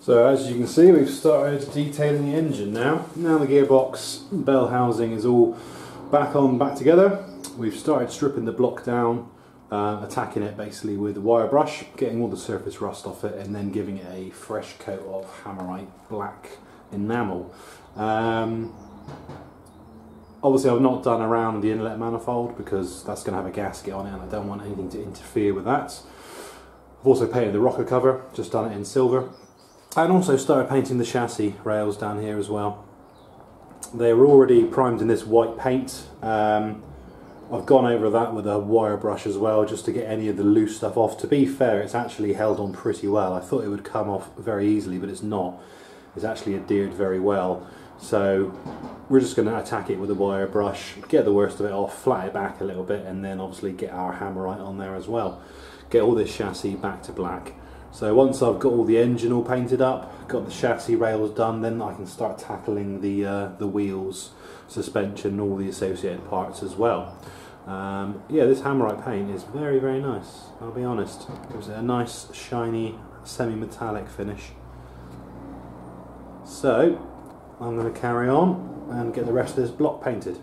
So as you can see, we've started detailing the engine now. Now the gearbox bell housing is all back together. We've started stripping the block down, attacking it basically with a wire brush, getting all the surface rust off it, and then giving it a fresh coat of Hammerite black enamel. Obviously I've not done around the inlet manifold because that's going to have a gasket on it and I don't want anything to interfere with that. I've also painted the rocker cover, just done it in silver. And also started painting the chassis rails down here as well. They were already primed in this white paint. I've gone over that with a wire brush as well, just to get any of the loose stuff off. To be fair, it's actually held on pretty well. I thought it would come off very easily, but it's not. It's actually adhered very well. So we're just going to attack it with a wire brush, get the worst of it off, flat it back a little bit, and then obviously get our Hammerite on there as well. Get all this chassis back to black. So once I've got all the engine all painted up, got the chassis rails done, then I can start tackling the wheels, suspension, all the associated parts as well. Yeah, this Hammerite paint is very, very nice, I'll be honest. Gives it a nice, shiny, semi-metallic finish. So I'm going to carry on and get the rest of this block painted.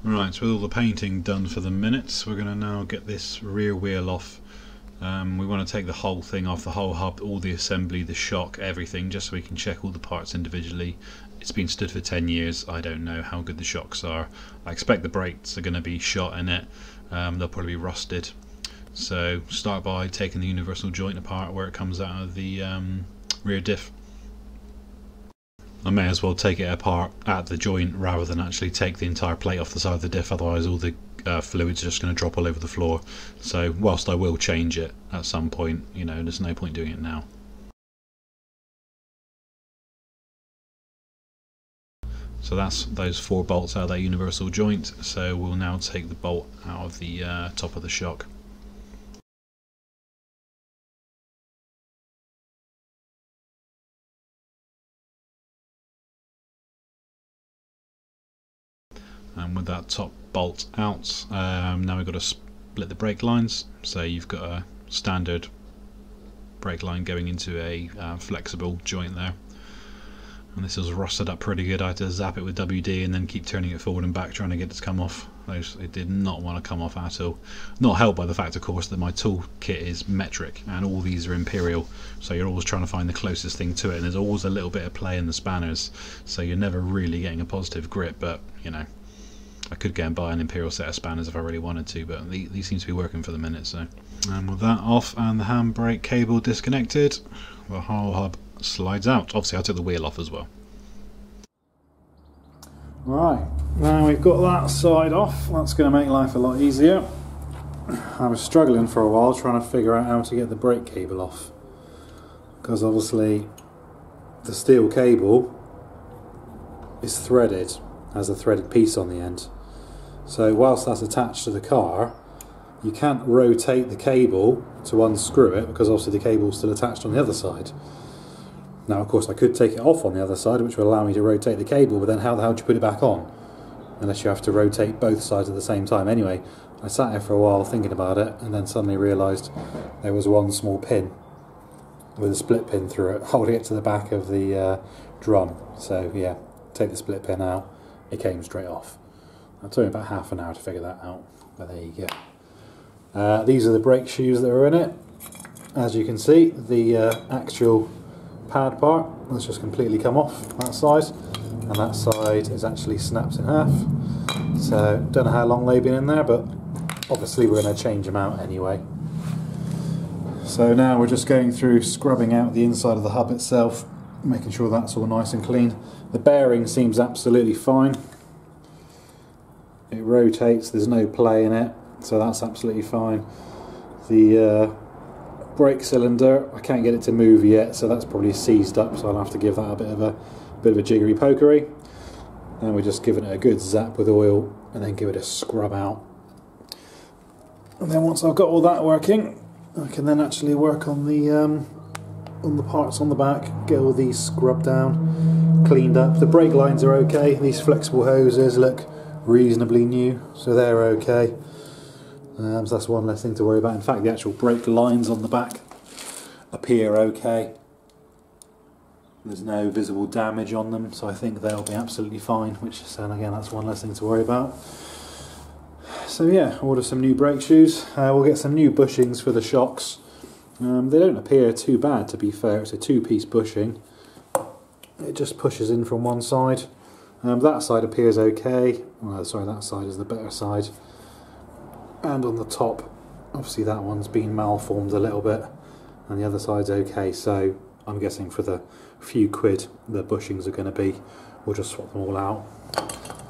Right, so with all the painting done for the minutes, we're going to now get this rear wheel off. We want to take the whole thing off, the whole hub, all the assembly, the shock, everything, just so we can check all the parts individually. It's been stood for 10 years, I don't know how good the shocks are. I expect the brakes are going to be shot in it. they'll probably be rusted. So start by taking the universal joint apart where it comes out of the rear diff. I may as well take it apart at the joint rather than actually take the entire plate off the side of the diff, otherwise all the fluid's just going to drop all over the floor. So whilst I will change it at some point, you know, there's no point doing it now. So that's those 4 bolts out of that universal joint. So we'll now take the bolt out of the top of the shock. And with that top bolt out, now we've got to split the brake lines. So you've got a standard brake line going into a flexible joint there. And this was rusted up pretty good. I had to zap it with WD and then keep turning it forward and back trying to get it to come off. It did not want to come off at all. Not helped by the fact, of course, that my tool kit is metric and all these are imperial, so you're always trying to find the closest thing to it, and there's always a little bit of play in the spanners, so you're never really getting a positive grip. But you know, I could go and buy an imperial set of spanners if I really wanted to, but these seem to be working for the minute. So, and with that off and the handbrake cable disconnected, the whole hub slides out. Obviously I took the wheel off as well. Right, now we've got that side off, that's going to make life a lot easier. I was struggling for a while trying to figure out how to get the brake cable off, because obviously the steel cable is threaded, has a threaded piece on the end. So whilst that's attached to the car, you can't rotate the cable to unscrew it, because obviously the cable's still attached on the other side. Now of course I could take it off on the other side, which would allow me to rotate the cable, but then how the hell do you put it back on? Unless you have to rotate both sides at the same time. Anyway, I sat here for a while thinking about it, and then suddenly realised there was one small pin with a split pin through it, holding it to the back of the drum. So yeah, take the split pin out, it came straight off. It took me about half an hour to figure that out, but there you go. These are the brake shoes that are in it. As you can see, the actual pad part has just completely come off that side, and that side is actually snapped in half. So don't know how long they've been in there, but obviously we're going to change them out anyway. So now we're just going through scrubbing out the inside of the hub itself, making sure that's all nice and clean. The bearing seems absolutely fine. It rotates, there's no play in it, so that's absolutely fine. The brake cylinder, I can't get it to move yet, so that's probably seized up, so I'll have to give that a bit of a jiggery pokery. And we're just giving it a good zap with oil and then give it a scrub out. And then once I've got all that working, I can then actually work on the parts on the back, get all these scrubbed down, cleaned up. The brake lines are okay, these flexible hoses look reasonably new, so they're okay. So that's one less thing to worry about. In fact, the actual brake lines on the back appear okay. There's no visible damage on them, so I think they'll be absolutely fine, which is, again, that's one less thing to worry about. So yeah, order some new brake shoes. We'll get some new bushings for the shocks. They don't appear too bad, to be fair. It's a 2-piece bushing. It just pushes in from one side. That side appears okay. Well, sorry, that side is the better side. And on the top, obviously that one's been malformed a little bit, and the other side's okay. So I'm guessing for the few quid the bushings are going to be, we'll just swap them all out.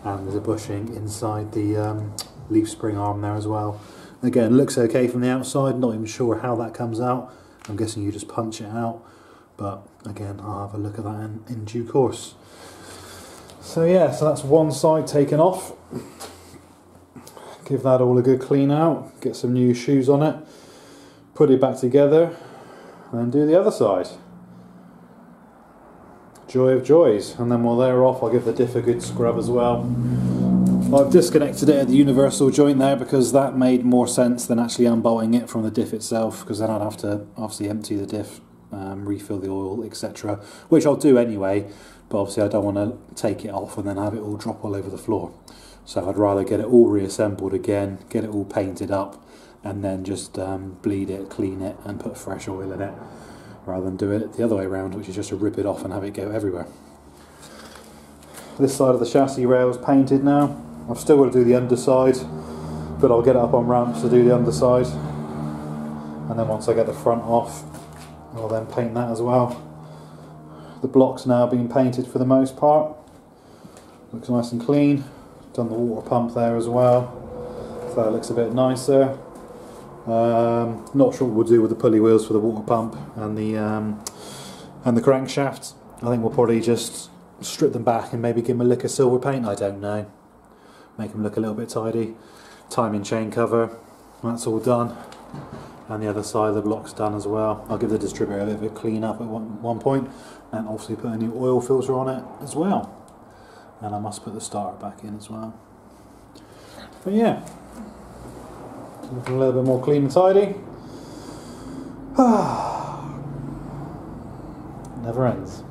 And there's a bushing inside the leaf spring arm there as well. Again, looks okay from the outside, not even sure how that comes out. I'm guessing you just punch it out, but again, I'll have a look at that in due course. So yeah, so that's one side taken off. Give that all a good clean out, get some new shoes on it, put it back together, and do the other side. Joy of joys. And then while they're off, I'll give the diff a good scrub as well. I've disconnected it at the universal joint there because that made more sense than actually unbolting it from the diff itself, because then I'd have to obviously empty the diff, refill the oil, etc. Which I'll do anyway, but obviously I don't want to take it off and then have it all drop all over the floor. So I'd rather get it all reassembled again, get it all painted up, and then just bleed it, clean it, and put fresh oil in it, rather than do it the other way around, which is just to rip it off and have it go everywhere. This side of the chassis rail is painted now. I've still got to do the underside. but I'll get it up on ramps to do the underside, and then once I get the front off, I'll then paint that as well. The block's now been painted for the most part, looks nice and clean. Done the water pump there as well, so that looks a bit nicer. Not sure what we'll do with the pulley wheels for the water pump and the crankshaft. I think we'll probably just strip them back and maybe give them a lick of silver paint, I don't know. Make them look a little bit tidy. Timing chain cover, that's all done. And the other side of the block's done as well. I'll give the distributor a little bit of clean up at one point, and obviously put a new oil filter on it as well. And I must put the starter back in as well. But yeah, looking a little bit more clean and tidy. Never ends.